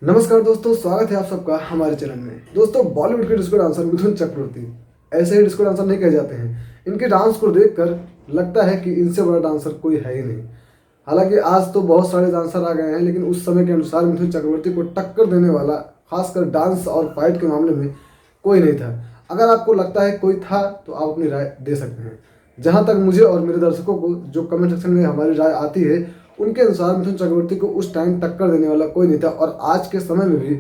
नमस्कार दोस्तों, स्वागत है आप सबका हमारे चैनल में। दोस्तों, बॉलीवुड के डिस्को डांसर मिथुन चक्रवर्ती ऐसे ही डिस्को डांसर नहीं कहे जाते हैं। इनके डांस को देखकर लगता है कि इनसे बड़ा डांसर कोई है ही नहीं। हालांकि आज तो बहुत सारे डांसर आ गए हैं, लेकिन उस समय के अनुसार मिथुन चक्रवर्ती को टक्कर देने वाला खासकर डांस और फाइट के मामले में कोई नहीं था। अगर आपको लगता है कोई था तो आप अपनी राय दे सकते हैं। जहां तक मुझे और मेरे दर्शकों को जो कमेंट सेक्शन में हमारी राय आती है, उनके अनुसार मिथुन चक्रवर्ती को उस टाइम टक्कर देने वाला कोई नहीं था और आज के समय में भी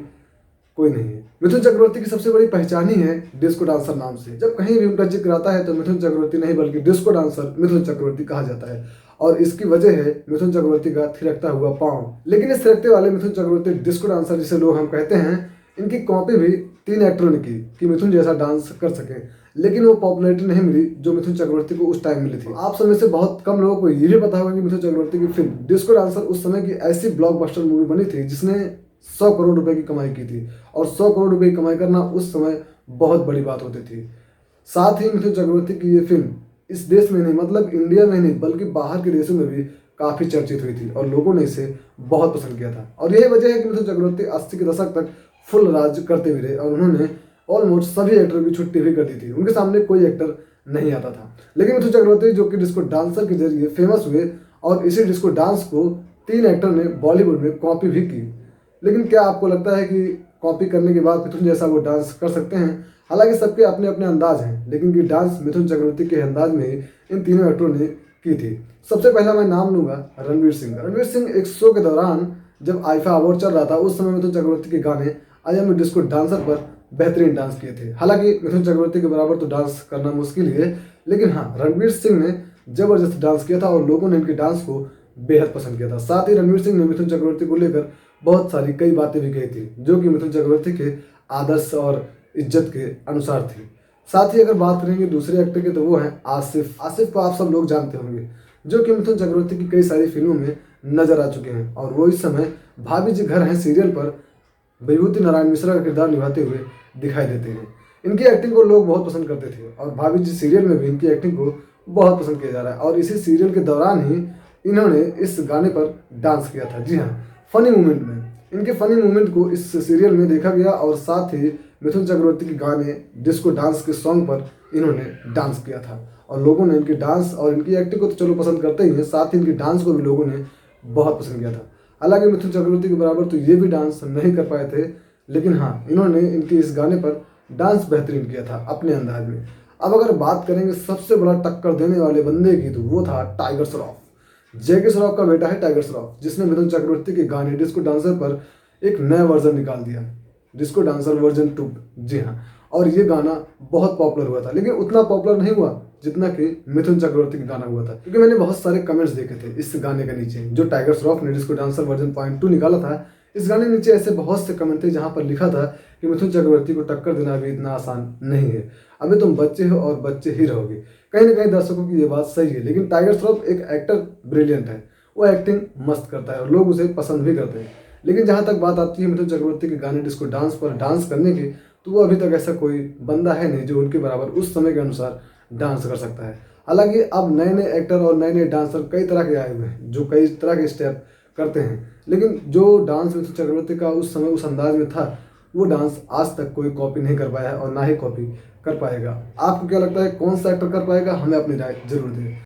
कोई नहीं है। मिथुन चक्रवर्ती की सबसे बड़ी पहचान ही है डिस्को डांसर नाम से। जब कहीं भी उनका जिक्र आता है तो मिथुन चक्रवर्ती नहीं बल्कि डिस्को डांसर मिथुन चक्रवर्ती कहा जाता है और इसकी वजह है मिथुन चक्रवर्ती का थिरकता हुआ पाँव। लेकिन इस थिरकते वाले मिथुन चक्रवर्ती डिस्को डांसर जिसे लोग हम कहते हैं, इनकी कॉपी भी 3 एक्टरों ने की कि मिथुन जैसा डांस कर सके, लेकिन वो पॉपुलैरिटी नहीं मिली जो मिथुन चक्रवर्ती को उस टाइम मिली थी। आप सब में से बहुत कम लोगों को ये भी पता होगा कि मिथुन चक्रवर्ती की फिल्म डिस्को डांसर उस समय की ऐसी ब्लॉकबस्टर मूवी बनी थी जिसने 100 करोड़ रुपए की कमाई की थी और 100 करोड़ रुपए की कमाई करना उस समय बहुत बड़ी बात होती थी। साथ ही मिथुन चक्रवर्ती की ये फिल्म इस देश में नहीं, मतलब इंडिया में नहीं बल्कि बाहर के देशों में भी काफी चर्चित हुई थी और लोगों ने इसे बहुत पसंद किया था। और यही वजह है कि मिथुन चक्रवर्ती 80 के दशक तक फुल राज करते हुए रहे और उन्होंने ऑलमोस्ट सभी एक्टर की छुट्टी भी कर दी थी। उनके सामने कोई एक्टर नहीं आता था। लेकिन मिथुन चक्रवर्ती जो कि डिस्को डांसर के जरिए फेमस हुए और इसी डिस्को डांस को 3 एक्टर ने बॉलीवुड में कॉपी भी की। लेकिन क्या आपको लगता है कि कॉपी करने के बाद मिथुन जैसा वो डांस कर सकते हैं? हालांकि सबके अपने अपने अंदाज हैं, लेकिन ये डांस मिथुन चक्रवर्ती के अंदाज में ही इन तीनों एक्टरों ने की थी। सबसे पहला मैं नाम लूंगा रणवीर सिंह। रणवीर सिंह एक शो के दौरान जब आईफा अवार्ड चल रहा था, उस समय मिथुन चक्रवर्ती के गाने आई एम डिस्को डांसर पर बेहतरीन डांस किए थे। हालांकि मिथुन चक्रवर्ती के बराबर तो डांस करना मुश्किल ही है, लेकिन हाँ, रणवीर सिंह ने जबरदस्त डांस किया था और लोगों ने इनके डांस को बेहद पसंद किया था। साथ ही रणवीर सिंह ने मिथुन चक्रवर्ती को लेकर बहुत सारी कई बातें भी कही थी जो कि मिथुन चक्रवर्ती के आदर्श और इज्जत के अनुसार थी। साथ ही अगर बात करेंगे दूसरे एक्टर की तो वो है आसिफ। आसिफ को आप सब लोग जानते होंगे, जो कि मिथुन चक्रवर्ती की कई सारी फिल्मों में नजर आ चुके हैं और वो इस समय भाभी जी घर हैं सीरियल पर विभूति नारायण मिश्रा का किरदार निभाते हुए दिखाई देते हैं। इनकी एक्टिंग को लोग बहुत पसंद करते थे और भाभी जी सीरियल में भी इनकी एक्टिंग को बहुत पसंद किया जा रहा है और इसी सीरियल के दौरान ही इन्होंने इस गाने पर डांस किया था। जी हाँ, फनी मोमेंट में इनके फनी मोमेंट को इस सीरियल में देखा गया और साथ ही मिथुन चक्रवर्ती के गाने डिस्को डांस के सॉन्ग पर इन्होंने डांस किया था और लोगों ने इनके डांस और इनकी एक्टिंग को तो चलो पसंद करते ही हैं, साथ ही इनकी डांस को भी लोगों ने बहुत पसंद किया था। हालांकि मिथुन चक्रवर्ती के बराबर तो ये भी डांस नहीं कर पाए थे, लेकिन हाँ, इन्होंने इनके इस गाने पर डांस बेहतरीन किया था अपने अंदाज में। अब अगर बात करेंगे सबसे बड़ा टक्कर देने वाले बंदे की, तो वो था टाइगर श्रॉफ। जैकी श्रॉफ का बेटा है टाइगर श्रॉफ, जिसने मिथुन चक्रवर्ती के गाने डिस्को डांसर पर एक नया वर्जन निकाल दिया, डिस्को डांसर वर्जन 2। जी हाँ, और ये गाना बहुत पॉपुलर हुआ था, लेकिन उतना पॉपुलर नहीं हुआ जितना कि मिथुन चक्रवर्ती का गाना हुआ था। क्योंकि मैंने बहुत सारे कमेंट्स देखे थे इस गाने के नीचे, जो टाइगर श्रॉफ ने डिस्को डांसर वर्जन .2 निकाला था। इस गाने के नीचे ऐसे बहुत से कमेंट थे जहां पर लिखा था कि मिथुन चक्रवर्ती को टक्कर देना भी इतना आसान नहीं है, अभी तुम बच्चे हो और बच्चे ही रहोगे। कहीं ना कहीं दर्शकों की ये बात सही है, लेकिन टाइगर श्रॉफ एक एक्टर ब्रिलियंट है, वो एक्टिंग मस्त करता है और लोग उसे पसंद भी करते हैं। लेकिन जहां तक बात आती है मिथुन चक्रवर्ती के गाने डिस्को डांस पर डांस करने की, तो वो अभी तक ऐसा कोई बंदा है नहीं जो उनके बराबर उस समय के अनुसार डांस कर सकता है। हालांकि अब नए नए एक्टर और नए नए डांसर कई तरह के आए हुए हैं जो कई तरह के स्टेप करते हैं, लेकिन जो डांस मिथुन चक्रवर्ती का उस समय उस अंदाज में था, वो डांस आज तक कोई कॉपी नहीं कर पाया है और ना ही कॉपी कर पाएगा। आपको क्या लगता है कौन सा एक्टर कर पाएगा? हमें अपनी राय जरूर दें।